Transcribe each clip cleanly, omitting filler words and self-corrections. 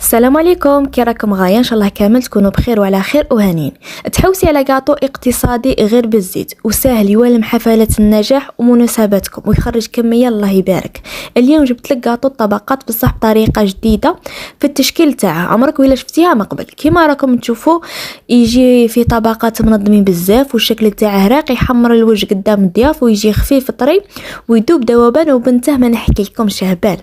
السلام عليكم، كي راكم غاية؟ ان شاء الله كامل تكونوا بخير وعلى خير وهانين. تحوسي على كاطو اقتصادي غير بالزيت وسهل يوالم حفلات النجاح ومناسباتكم ويخرج كميه الله يبارك. اليوم جبت لك كاطو الطبقات بصح بطريقه جديده في التشكيل تاعها، عمرك ولا شفتيها من قبل. كيما راكم تشوفوا يجي في طبقات منظمين بزاف والشكل تاعه راقي، يحمر الوجه قدام الضياف ويجي خفيف طري ويدوب ذوبان وبنته ما نحكي لكم شهبال.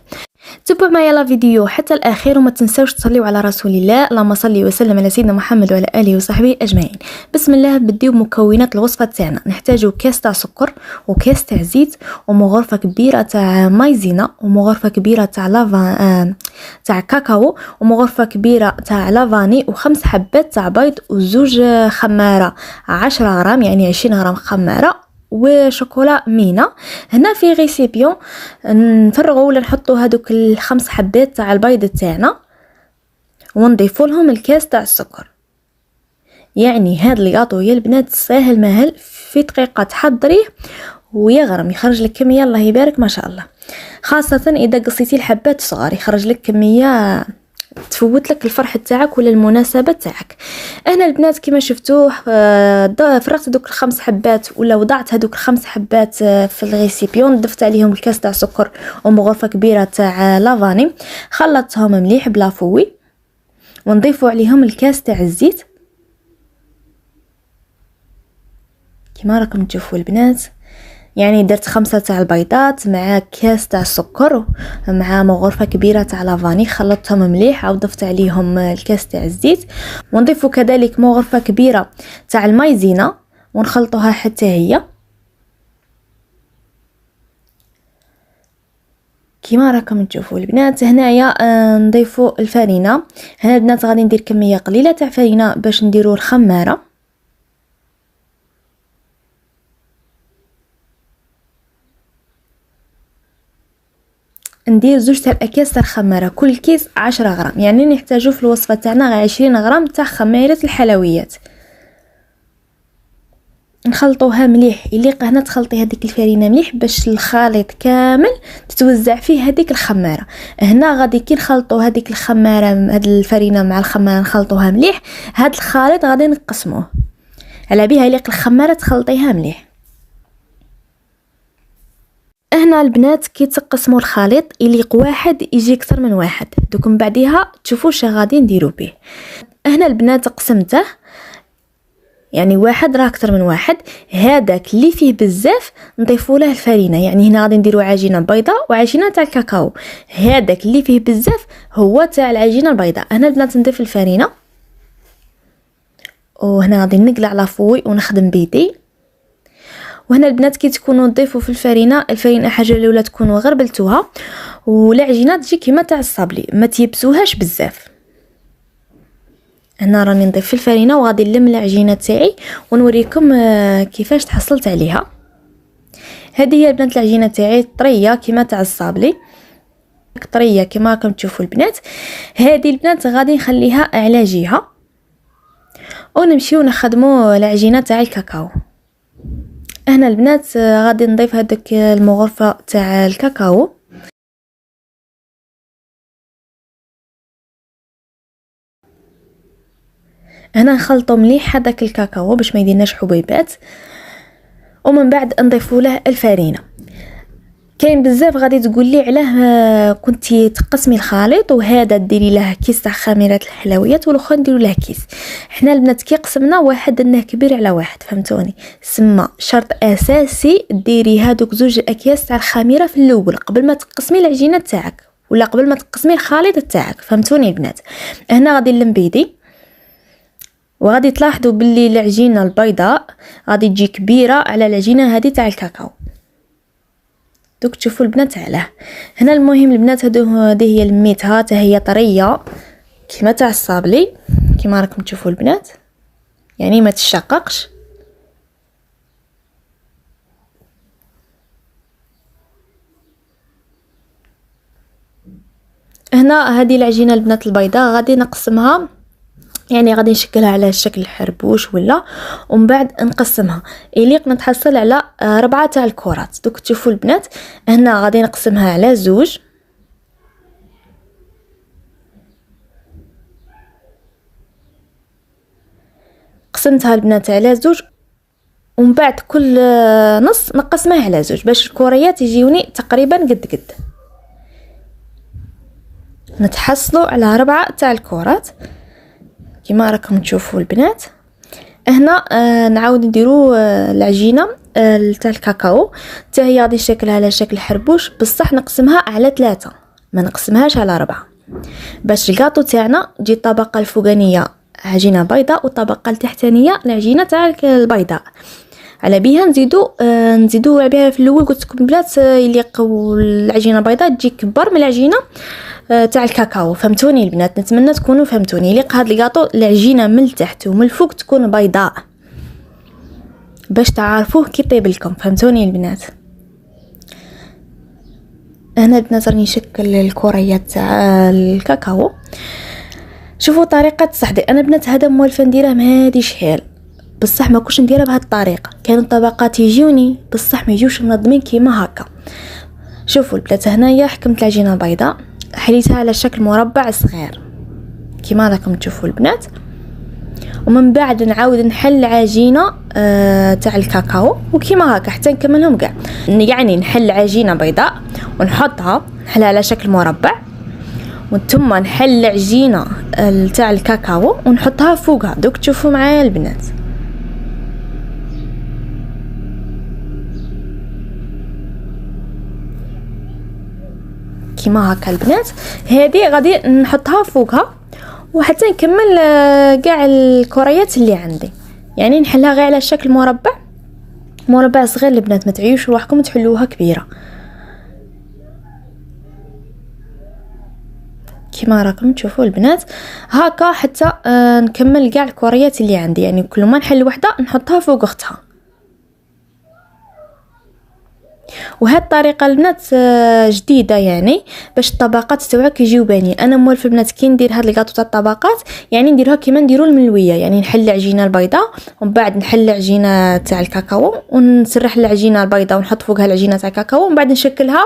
تبعوا معايا لا فيديو حتى الاخير وما تنساوش تصليوا على رسول الله، اللهم صل وسلم على سيدنا محمد وعلى اله وصحبه اجمعين. بسم الله. بديو بمكونات الوصفه تاعنا. نحتاجو كاس تاع سكر وكاس تاع زيت ومغرفه كبيره تاع مايزينا ومغرفه كبيره تاع تاع كاكاو ومغرفه كبيره تاع لافاني وخمس حبات تاع بيض وزوج خماره 10 غرام يعني 20 غرام خماره وشوكولا مينا. هنا في غيسيبيون نفرغوا ولا نحطوا هذوك الخمس حبات تاع البيض تاعنا ونضيفوا لهم الكاس تاع السكر. يعني هذا الكاطو يا البنات ساهل ماهل، في دقيقه تحضريه ويغرم يخرج لك كميه الله يبارك ما شاء الله، خاصه اذا قصيتي الحبات صغار يخرج لك كميه تفوت لك الفرح تاعك ولا المناسبه تاعك. هنا البنات كما شفتوه فرغت هذوك الخمس حبات ولا وضعت هذوك الخمس حبات في الغيسيبيون، ضفت عليهم الكاس تاع سكر ومغرفه كبيره تاع لافاني، خلطتهم مليح بلا فوي ونضيفوا عليهم الكاس تاع الزيت كما راكم تشوفوا البنات. يعني درت 5 تاع البيضات مع كاس تاع السكر مع مغرفه كبيره تاع لافاني، خلطتهم مليح وضفت عليهم الكاس تاع الزيت ونضيفوا كذلك مغرفه كبيره تاع المايزينا ونخلطوها حتى هي كما راكم تشوفوا البنات. هنايا نضيفوا الفرينه. هنا البنات غادي ندير كميه قليله تاع فرينه باش نديروا الخماره. ندير 2 تاع الاكياس تاع الخماره، كل كيس 10 غرام، يعني نحتاجو في الوصفه تاعنا غير 20 غرام تاع خميره الحلويات. نخلطوها مليح، يليق هنا تخلطي هذيك الفرينه مليح باش الخليط كامل تتوزع فيه هذيك الخماره. هنا غادي كي نخلطوا هذيك الخماره هاد الفرينه مع الخماره نخلطوها مليح، هاد الخليط غادي نقسموه على بها يليق الخماره تخلطيها مليح. هنا البنات كي تقسموا الخليط يليق واحد يجي اكثر من واحد، دوك من بعديها تشوفوا اش غادي نديروا به. هنا البنات قسمته يعني واحد راه اكثر من واحد، هذاك اللي فيه بزاف نضيفوا له الفرينه، يعني هنا غادي نديروا عجينه بيضاء وعجينه تاع الكاكاو، هذاك اللي فيه بزاف هو تاع العجينه البيضاء. هنا البنات نضيف الفرينه وهنا غادي نقلع على فوي ونخدم بيدي. وهنا البنات كي تكونوا تضيفوا في الفرينه حاجه الاولى تكونوا غربلتوها والعجينه تجي كيما تاع الصابلي ما تيبسوهاش بزاف. هنا راني نضيف في الفرينه وغادي نلم العجينه تاعي ونوريكم كيفاش تحصلت عليها. هذه هي البنات العجينه تاعي طريه كيما تاع الصابلي، طريه كيما راكم تشوفوا البنات. هذه البنات غادي نخليها على جهه ونمشيو نخدموا العجينه تاع الكاكاو. هنا البنات غادي نضيف هذيك المغرفه تاع الكاكاو، هنا نخلطوا مليح هذاك الكاكاو باش ما يديرناش حبيبات، ومن بعد نضيفوا له الفرينه. كاين بزاف غادي تقول لي علاه كنتي تقسمي الخليط وهذا ديري له كيس تاع خميره الحلويات والاخر نديروا له كيس. حنا البنات كي قسمنا واحد درناه كبير على واحد، فهمتوني؟ سما شرط اساسي ديري هذوك 2 اكياس تاع الخميره في الاول قبل ما تقسمي العجينه تاعك ولا قبل ما تقسمي الخليط تاعك، فهمتوني البنات؟ هنا غادي نلم بيدي وغادي تلاحظوا باللي العجينه البيضاء غادي تجي كبيره على العجينه هذه تاع الكاكاو. دوك تشوفوا البنات علاه. هنا المهم البنات هذه هي لميتها حتى هي طريه كيما تاع الصابلي كيما راكم تشوفوا البنات، يعني ما تشققش. هنا هذه العجينه البنات البيضاء غادي نقسمها، يعني غادي نشكلها على شكل حربوش ولا، ومن بعد نقسمها يليق نتحصل على 4 تاع الكرات. دوك تشوفوا البنات هنا غادي نقسمها على 2 قسمتها البنات على زوج، ومن بعد كل نص نقسمها على زوج باش الكريات يجيوني تقريبا قد نتحصلوا على 4 تاع الكرات كما راكم تشوفوا البنات. هنا نعاود نديرو العجينه تاع الكاكاو، حتى هي غادي شكلها على شكل حربوش، بصح نقسمها على 3 ما نقسمهاش على 4 باش الكاطو تاعنا تجي الطبقه الفوقانيه عجينه بيضاء والطبقه التحتانيه العجينه تاع البيضاء. على بها نزيدو على في الاول قلت لكم بلات يليق العجينه البيضاء تجي كبر من العجينه تاع الكاكاو. فهمتوني البنات؟ نتمنى تكونوا فهمتوني. يليق هذا الكاطو العجينه من التحت ومن الفوق تكون بيضاء باش تعرفوه كي طيب لكم. فهمتوني البنات؟ هنا البنات راني نشكل الكريات تاع الكاكاو. شوفوا طريقه التحضير. انا بنات هذا موالفه نديره مع هذه شحال، بصح ما كنتش نديرها بهذه الطريقه. كانوا الطبقات يجوني بصح ما يجوش منظمين كيما هكا. شوفوا البنات هنايا حكمت العجينه بيضاء، حليتها على شكل مربع صغير كيما راكم تشوفوا البنات، ومن بعد نعاود نحل عجينه تاع الكاكاو وكيما هكا حتى نكملهم كاع. يعني نحل عجينه بيضاء ونحطها نحلها على شكل مربع، وثم نحل عجينه تاع الكاكاو ونحطها فوقها. دوك تشوفوا معايا البنات. كيما هكا البنات. هذه غادي نحطها فوقها وحتى نكمل كاع الكريات اللي عندي، يعني نحلها غير على شكل مربع صغير البنات، ما تعيوش روحكم تحلوها كبيره كيما راكم تشوفوا البنات هكا حتى نكمل كاع الكريات اللي عندي. يعني كل ما نحل وحده نحطها فوق اختها. وهاد الطريقه البنات جديده يعني باش الطبقات تاعك يجيو باني. انا موالفه البنات كي ندير هاد الكاطو تاع الطبقات يعني نديرها كيما نديرو الملويه، يعني نحل العجينه البيضاء ومن بعد نحل العجينه تاع الكاكاو ونسرح العجينه البيضاء ونحط فوقها العجينه تاع الكاكاو ومن بعد نشكلها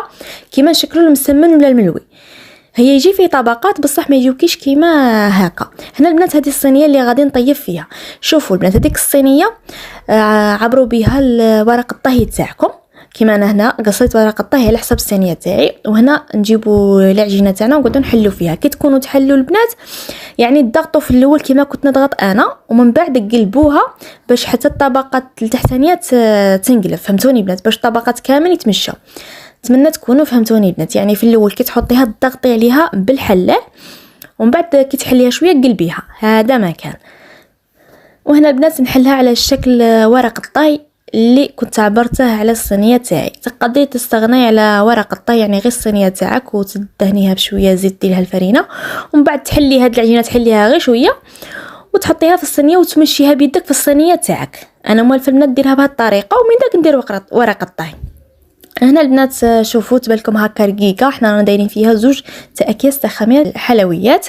كيما نشكلو المسمن ولا الملوي. هي يجي فيه طبقات بصح ما يجيوكيش كيما هكا. هنا البنات هذه الصينيه اللي غادي نطيب فيها. شوفوا البنات هذيك الصينيه عبروا بها ورق الطهي تاعكم كيما انا هنا قصيت ورق الطهي على حسب الصينيه تاعي، وهنا نجيبوا العجينه تاعنا ونقعدوا نحلوا فيها. كي تكونوا تحلوا البنات يعني تضغطوا في الاول كيما كنت نضغط انا، ومن بعد قلبوها باش حتى الطبقات التحتانيه تنقلب. فهمتوني بنات؟ باش الطبقات كامل يتمشى. نتمنى تكونوا فهمتوني بنات. يعني في الاول كي تحطيها تضغطي عليها بالحلال ومن بعد كي تحليها شويه قلبيها. هذا ما كان. وهنا البنات نحلها على شكل ورق الطهي اللي كنت عبرته على الصينيه تاعي. تقدري تستغني على ورق الطهي يعني غير الصينيه تاعك وتدهنيها بشويه زيت ديالها الفرينه، ومن بعد تحلي هاد العجينه تحليها غير شويه وتحطيها في الصينيه وتمشيها بيدك في الصينيه تاعك. انا موالفه البنات ديرها بهذه الطريقه ومن داك ندير ورق الطهي. هنا البنات شوفوا تبالكم هكا رقيقه. حنا رانا دايرين فيها 2 تاع اكياس تاع خميره الحلويات.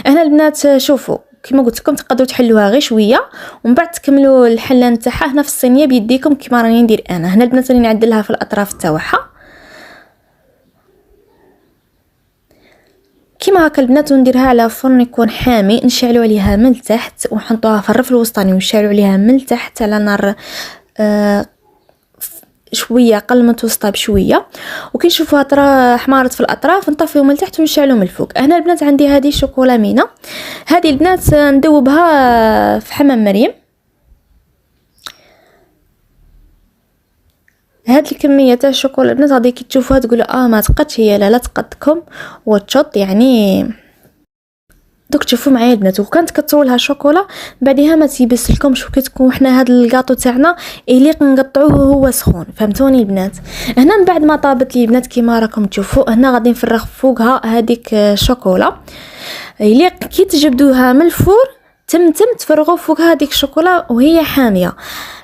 هنا البنات شوفوا كما قلت لكم تقدروا تحلوها غير شويه ومن بعد تكملوا الحله نتاعها هنا في الصينيه بيديكم كما راني ندير انا. هنا البنات راني نعدلها في الاطراف تاعها كيما هكا البنات، ونديرها على فرن يكون حامي. نشعلوا عليها من التحت ونحطوها في الرف الوسطاني ونشعلوا عليها من التحت على نار شويه اقل من متوسطه بشويه، وكي نشوفوها ترى حمارت في الاطراف نطفيو من التحت ونشعلوا من الفوق. هنا البنات عندي هذه شوكولا مينا. هذه البنات ندوبها في حمام مريم. هاد الكميه تاع الشوكولا البنات غادي كي تشوفوها تقولوا ما تقدش. هي لا تقدكم وتشط يعني. دوك تشوفوا معايا البنات وكان تكثروا لها الشوكولا بعدها ما تيبس لكمش وكي تكون حنا هذا الكاطو تاعنا يليق نقطعوه وهو سخون. فهمتوني البنات؟ هنا من بعد ما طابت لي البنات كيما راكم تشوفوا هنا غادي نفرغ فوقها هذيك الشوكولا. يليق كي تجبدوها من الفور تم تفرغوا فوق هذيك الشوكولا وهي حاميه.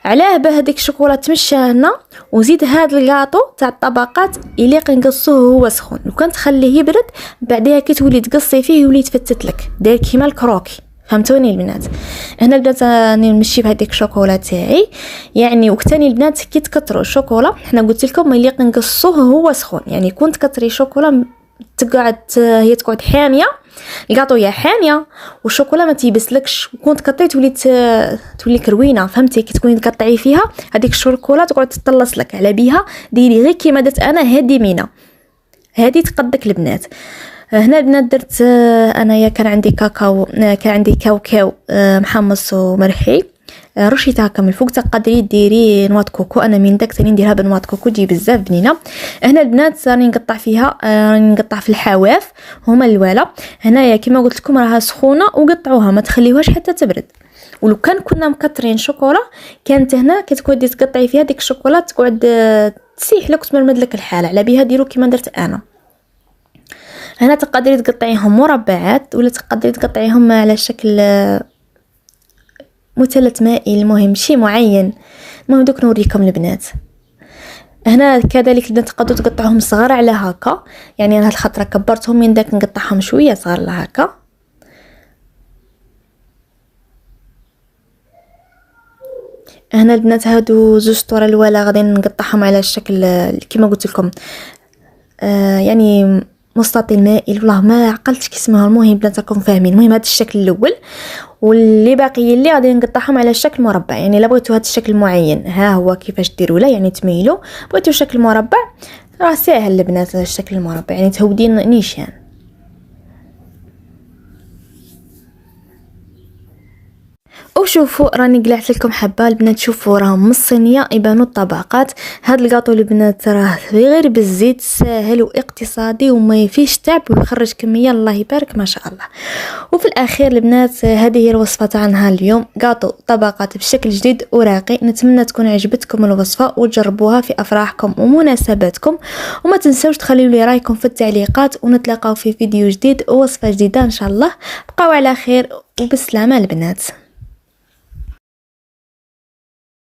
علاه بهذيك الشوكولا تمشى هنا وزيد هذا الكاطو تاع الطبقات يليق نقصوه وهو سخون. لو كان تخليه يبرد بعدها كي تولي تقصي فيه يولي يتفتت لك داير كيما الكروكي. فهمتوني البنات؟ هنا البنات راني نمشي بهذيك الشوكولا تاعي يعني. وقتاني البنات كي تكثروا الشوكولا حنا قلت لكم يليق نقصوه وهو سخون. يعني كون تكثري شوكولا تقعد هي تقعد حاميه الكاطو يا حاميه والشوكولا ما تيبسلكش، وكنت كطي تولي كروينه، فهمتي؟ كي تكوني تقطعي فيها هذيك الشوكولا تقعد تطلص لك. على بها ديري غير كيما درت انا، هادي مينه هادي تقدك البنات. هنا البنات درت انايا كان عندي كاكاو، كان عندي كاوكاو محمص ومرحي، رشيت هكا من الفوق. تقدري ديري نوات كوكو، انا من داك ثاني نديرها بنوات كوكو تجي بزاف بنينه. هنا البنات راني نقطع فيها، راني نقطع في الحواف هما الوالا. هنايا كما قلت لكم راها سخونه، وقطعوها ما تخليوهاش حتى تبرد. ولو كنا مكترين شوكولا كانت هنا كتكودي تقطعي فيها ديك الشوكولا تقعد تسيح لك وتمرمد لك الحاله. على بها ديروا كما درت انا. هنا تقدري تقطعيهم مربعات ولا تقدري تقطعيهم على شكل مثلث مائي، المهم شي معين. المهم دوك نوريكم البنات. هنا كذلك البنات تقدروا تقطعوهم صغار على هكا، يعني انا هاد الخطره كبرتهم من داك نقطعهم شويه صغار لهكا. هنا البنات هادو زوج طور الوالا غادي نقطعهم على الشكل كما قلت لكم، يعني مستطيل مائل، والله ما عقلتش كي اسمها. المهم بنات راكم فاهمين. المهم هذا الشكل الاول، واللي باقي اللي غادي نقطعهم على شكل مربع. يعني الا بغيتوا هذا الشكل معين ها هو كيفاش ديروا له، يعني تميلوا. بغيتوا شكل مربع راه ساهل البنات الشكل المربع، يعني تهودين نيشان. وشوفوا راني قلعت لكم حبه البنات، شوفوا راهم من الصينيه يبانوا الطبقات. هاد الكاطو البنات راه غير بالزيت، ساهل واقتصادي وما فيش تعب، ويخرج كميه الله يبارك ما شاء الله. وفي الاخير البنات هذه هي الوصفه تاع نهار اليوم، كاطو طبقات بشكل جديد وراقي. نتمنى تكون عجبتكم الوصفه وتجربوها في افراحكم ومناسباتكم، وما تنسوش تخليوا لي رايكم في التعليقات، ونتلاقاو في فيديو جديد ووصفه جديده ان شاء الله. بقاو على خير وبالسلامه البنات.